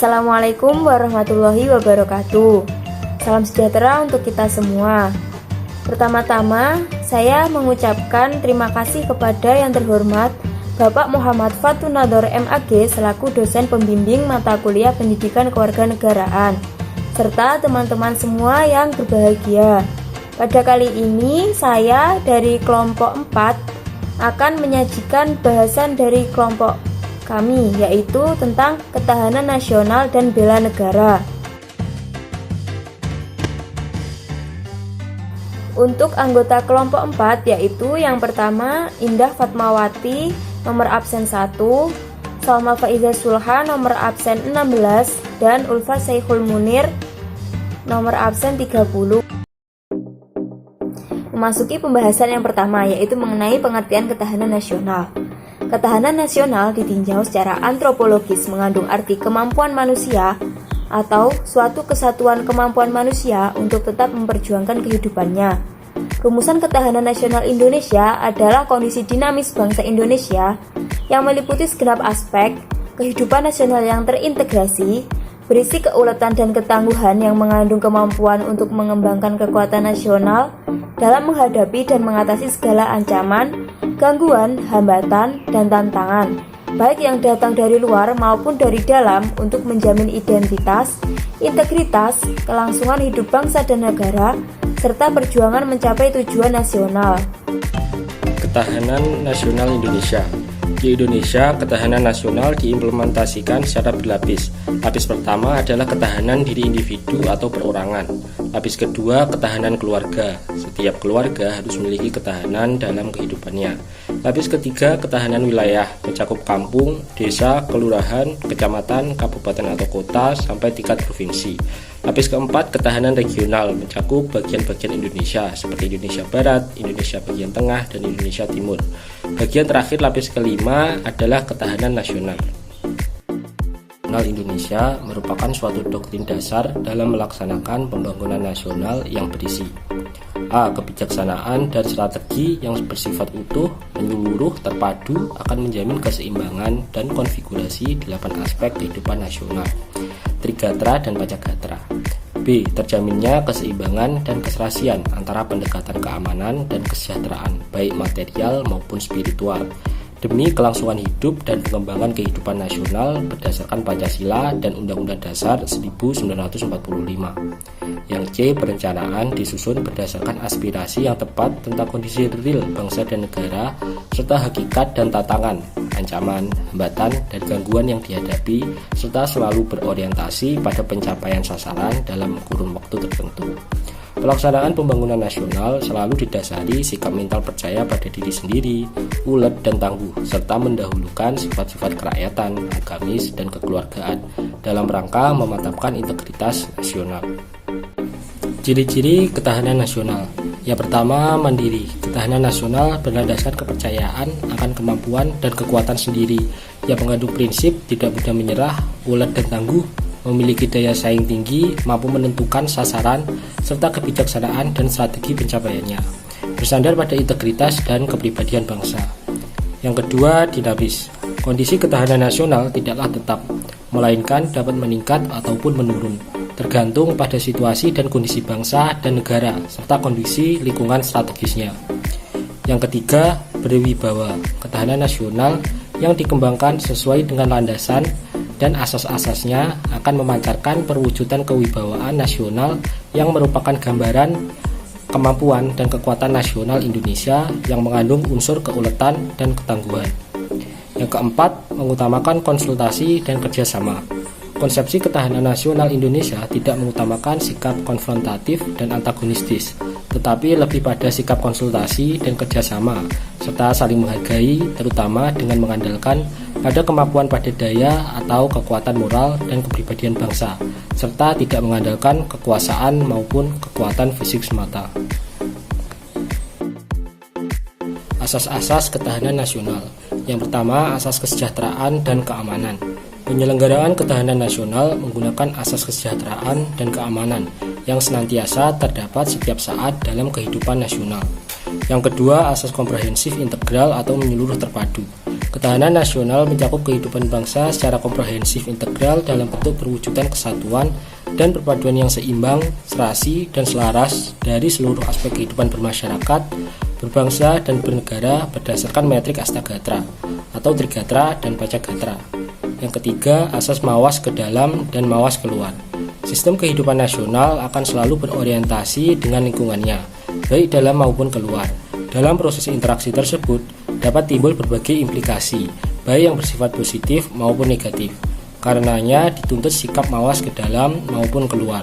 Assalamualaikum warahmatullahi wabarakatuh. Salam sejahtera untuk kita semua. Pertama-tama, saya mengucapkan terima kasih kepada yang terhormat Bapak Muhammad Fatunador MAG selaku dosen pembimbing mata kuliah Pendidikan Kewarganegaraan, serta teman-teman semua yang berbahagia. Pada kali ini, saya dari kelompok 4 akan menyajikan bahasan dari kelompok kami, yaitu tentang ketahanan nasional dan bela negara. Untuk anggota kelompok 4, yaitu yang pertama Indah Fatmawati nomor absen 1, Salma Faiza Sulha nomor absen 16, dan Ulfa Saikhul Munir nomor absen 30. Memasuki pembahasan yang pertama, yaitu mengenai pengertian ketahanan nasional. Ketahanan nasional ditinjau secara antropologis mengandung arti kemampuan manusia atau suatu kesatuan kemampuan manusia untuk tetap memperjuangkan kehidupannya. Rumusan ketahanan nasional Indonesia adalah kondisi dinamis bangsa Indonesia yang meliputi segenap aspek kehidupan nasional yang terintegrasi, berisi keuletan dan ketangguhan yang mengandung kemampuan untuk mengembangkan kekuatan nasional dalam menghadapi dan mengatasi segala ancaman, gangguan, hambatan, dan tantangan, baik yang datang dari luar maupun dari dalam untuk menjamin identitas, integritas, kelangsungan hidup bangsa dan negara, serta perjuangan mencapai tujuan nasional. Ketahanan nasional Indonesia. Di Indonesia, ketahanan nasional diimplementasikan secara berlapis. Lapis pertama adalah ketahanan diri individu atau perorangan. Lapis kedua, ketahanan keluarga. Setiap keluarga harus memiliki ketahanan dalam kehidupannya. Lapis ketiga, ketahanan wilayah, mencakup kampung, desa, kelurahan, kecamatan, kabupaten atau kota, sampai tingkat provinsi. Lapis keempat, ketahanan regional, mencakup bagian-bagian Indonesia, seperti Indonesia Barat, Indonesia bagian tengah, dan Indonesia Timur. Bagian terakhir, lapis kelima, adalah ketahanan nasional. Nasional Indonesia merupakan suatu doktrin dasar dalam melaksanakan pembangunan nasional yang berisi A. Kebijaksanaan dan strategi yang bersifat utuh, menyeluruh, terpadu akan menjamin keseimbangan dan konfigurasi 8 aspek kehidupan nasional, Trigatra dan Pacagatra. B. Terjaminnya keseimbangan dan keserasian antara pendekatan keamanan dan kesejahteraan, baik material maupun spiritual, demi kelangsungan hidup dan pengembangan kehidupan nasional berdasarkan Pancasila dan Undang-Undang Dasar 1945. Yang C. Perencanaan disusun berdasarkan aspirasi yang tepat tentang kondisi real bangsa dan negara, serta hakikat dan tantangan, ancaman, hambatan, dan gangguan yang dihadapi, serta selalu berorientasi pada pencapaian sasaran dalam kurun waktu tertentu. Pelaksanaan pembangunan nasional selalu didasari sikap mental percaya pada diri sendiri, ulet dan tangguh, serta mendahulukan sifat-sifat kerakyatan, agamis, dan kekeluargaan dalam rangka memantapkan integritas nasional. Ciri-ciri ketahanan nasional. Yang pertama, mandiri. Ketahanan nasional berlandaskan kepercayaan akan kemampuan dan kekuatan sendiri yang mengandung prinsip tidak mudah menyerah, ulet dan tangguh, memiliki daya saing tinggi, mampu menentukan sasaran, serta kebijaksanaan dan strategi pencapaiannya, bersandar pada integritas dan kepribadian bangsa. Yang kedua, dinamis. Kondisi ketahanan nasional tidaklah tetap, melainkan dapat meningkat ataupun menurun, tergantung pada situasi dan kondisi bangsa dan negara, serta kondisi lingkungan strategisnya. Yang ketiga, berwibawa. Ketahanan nasional yang dikembangkan sesuai dengan landasan dan asas-asasnya akan memancarkan perwujudan kewibawaan nasional yang merupakan gambaran kemampuan dan kekuatan nasional Indonesia yang mengandung unsur keuletan dan ketangguhan. Yang keempat, mengutamakan konsultasi dan kerjasama. Konsepsi ketahanan nasional Indonesia tidak mengutamakan sikap konfrontatif dan antagonistis, tetapi lebih pada sikap konsultasi dan kerjasama, serta saling menghargai, terutama dengan mengandalkan pada kemampuan pada daya atau kekuatan moral dan kepribadian bangsa, serta tidak mengandalkan kekuasaan maupun kekuatan fisik semata. Asas-asas ketahanan nasional. Yang pertama, asas kesejahteraan dan keamanan. Penyelenggaraan ketahanan nasional menggunakan asas kesejahteraan dan keamanan yang senantiasa terdapat setiap saat dalam kehidupan nasional. Yang kedua, asas komprehensif integral atau menyeluruh terpadu. Ketahanan nasional mencakup kehidupan bangsa secara komprehensif integral dalam bentuk perwujudan kesatuan dan perpaduan yang seimbang, serasi, dan selaras dari seluruh aspek kehidupan bermasyarakat, berbangsa, dan bernegara berdasarkan metrik Astagatra atau Trigatra dan Pacagatra. Yang ketiga, asas mawas ke dalam dan mawas keluar. Sistem kehidupan nasional akan selalu berorientasi dengan lingkungannya, baik dalam maupun keluar. Dalam proses interaksi tersebut, dapat timbul berbagai implikasi, baik yang bersifat positif maupun negatif. Karenanya dituntut sikap mawas ke dalam maupun keluar.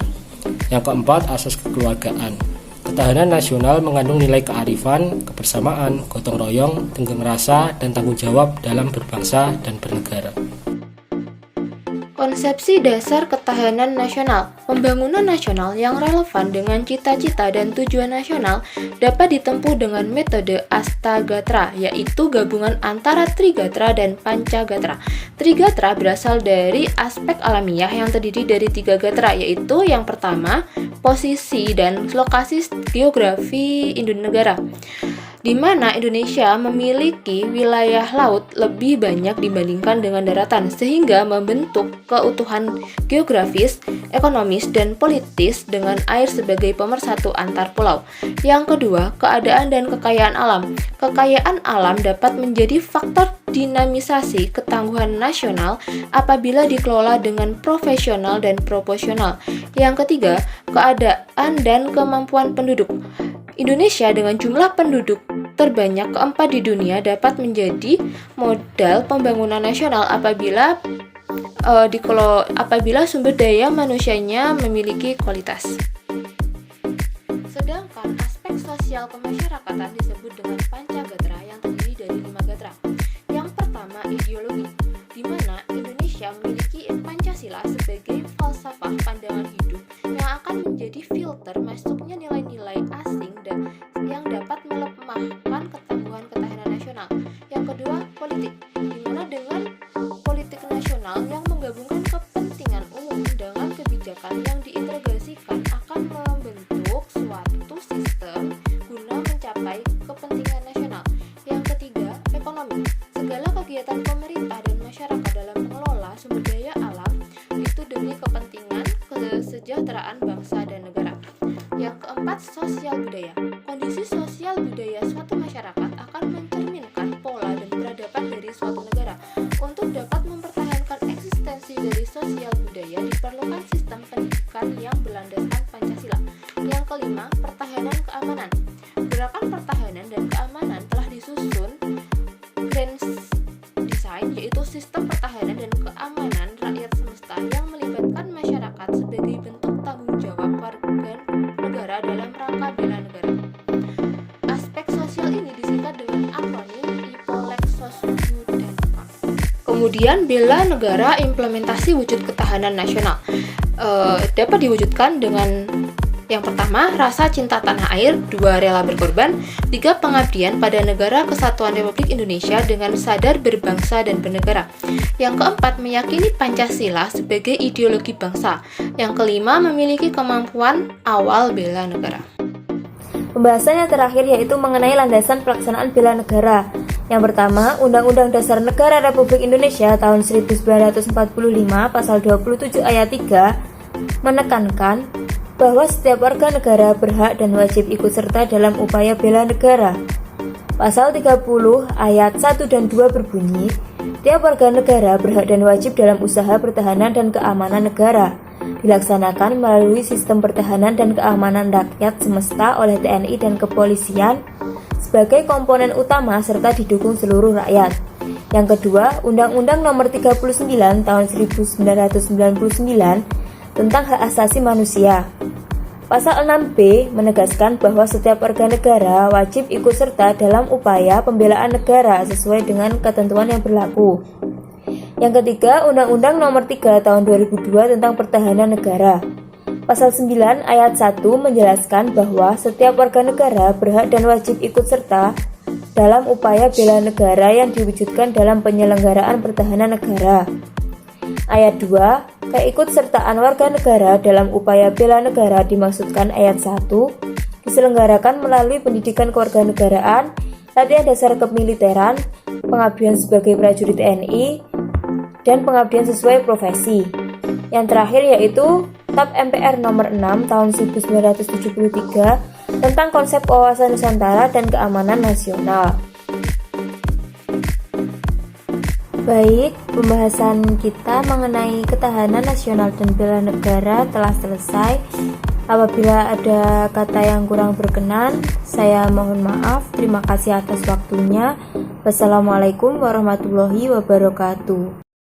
Yang keempat, asas kekeluargaan. Ketahanan nasional mengandung nilai kearifan, kebersamaan, gotong royong, tenggang rasa, dan tanggung jawab dalam berbangsa dan bernegara. Konsepsi dasar ketahanan nasional. Pembangunan nasional yang relevan dengan cita-cita dan tujuan nasional dapat ditempuh dengan metode Astagatra, yaitu gabungan antara Trigatra dan Pancagatra. Trigatra berasal dari aspek alamiah yang terdiri dari 3 gatra, yaitu yang pertama, posisi dan lokasi geografi Indonesia, di mana Indonesia memiliki wilayah laut lebih banyak dibandingkan dengan daratan, sehingga membentuk keutuhan geografis, ekonomis, dan politis dengan air sebagai pemersatu antar pulau. Yang kedua, keadaan dan kekayaan alam. Kekayaan alam dapat menjadi faktor dinamisasi ketangguhan nasional apabila dikelola dengan profesional dan proporsional. Yang ketiga, keadaan dan kemampuan penduduk. Indonesia dengan jumlah penduduk terbanyak keempat di dunia dapat menjadi modal pembangunan nasional apabila sumber daya manusianya memiliki kualitas. Sedangkan aspek sosial kemasyarakatan disebut dengan Pancagatra yang terdiri dari 5 gatra. Yang pertama, ideologi, di mana Indonesia memiliki Pancasila sebagai falsafah pandangan hidup yang akan menjadi filter masuknya nilai-nilai asing dan yang dapat melemahkan ketangguhan ketahanan nasional. Yang kedua, politik, di mana dengan politik nasional yang menggabungkan kepentingan umum dengan kebijakan yang diintegrasikan akan membentuk suatu sistem guna mencapai kepentingan nasional. Yang ketiga, ekonomi, segala kegiatan pemerintah dan masyarakat dalam mengelola sumber daya alam itu demi kepentingan kesejahteraan bangsa dan negara. Yang keempat, sosial budaya. Kondisi sosial budaya suatu masyarakat akan mencerminkan pola dan peradaban dari suatu negara. Untuk dapat mempertahankan eksistensi dari sosial budaya diperlukan sistem pendidikan yang berlandaskan Pancasila. Yang kelima, pertahanan keamanan. Gerakan pertahanan dan keamanan telah disusun Grand Design, yaitu sistem pertahanan dan keamanan rakyat semesta yang melibatkan masyarakat sebagai bentuk tanggung jawab warga negara dalam rangka bela negara. Aspek sosial ini disingkat dengan akronim IPOLEK-SOSBUDENKA. Kemudian bela negara implementasi wujud ketahanan nasional dapat diwujudkan dengan yang pertama, rasa cinta tanah air. 2, rela berkorban. 3, pengabdian pada negara kesatuan Republik Indonesia dengan sadar berbangsa dan bernegara. Yang keempat, meyakini Pancasila sebagai ideologi bangsa. Yang kelima, memiliki kemampuan awal bela negara. Pembahasan yang terakhir yaitu mengenai landasan pelaksanaan bela negara. Yang pertama, Undang-Undang Dasar Negara Republik Indonesia tahun 1945 pasal 27 ayat 3 menekankan bahwa setiap warga negara berhak dan wajib ikut serta dalam upaya bela negara. Pasal 30 ayat 1 dan 2 berbunyi, tiap warga negara berhak dan wajib dalam usaha pertahanan dan keamanan negara, dilaksanakan melalui sistem pertahanan dan keamanan rakyat semesta oleh TNI dan kepolisian sebagai komponen utama serta didukung seluruh rakyat. Yang kedua, Undang-Undang Nomor 39 Tahun 1999 tentang Hak Asasi Manusia. Pasal 6B menegaskan bahwa setiap warga negara wajib ikut serta dalam upaya pembelaan negara sesuai dengan ketentuan yang berlaku. Yang ketiga, Undang-Undang Nomor 3 Tahun 2002 tentang Pertahanan Negara. Pasal 9 ayat 1 menjelaskan bahwa setiap warga negara berhak dan wajib ikut serta dalam upaya bela negara yang diwujudkan dalam penyelenggaraan pertahanan negara. Ayat 2, keikutsertaan warga negara dalam upaya bela negara dimaksudkan ayat 1, diselenggarakan melalui pendidikan kewarganegaraan, latihan dasar kemiliteran, pengabdian sebagai prajurit TNI, dan pengabdian sesuai profesi. Yang terakhir yaitu TAP MPR nomor 6 tahun 1973 tentang konsep wawasan Nusantara dan keamanan nasional. Baik, pembahasan kita mengenai ketahanan nasional dan bela negara telah selesai. Apabila ada kata yang kurang berkenan, saya mohon maaf. Terima kasih atas waktunya. Wassalamualaikum warahmatullahi wabarakatuh.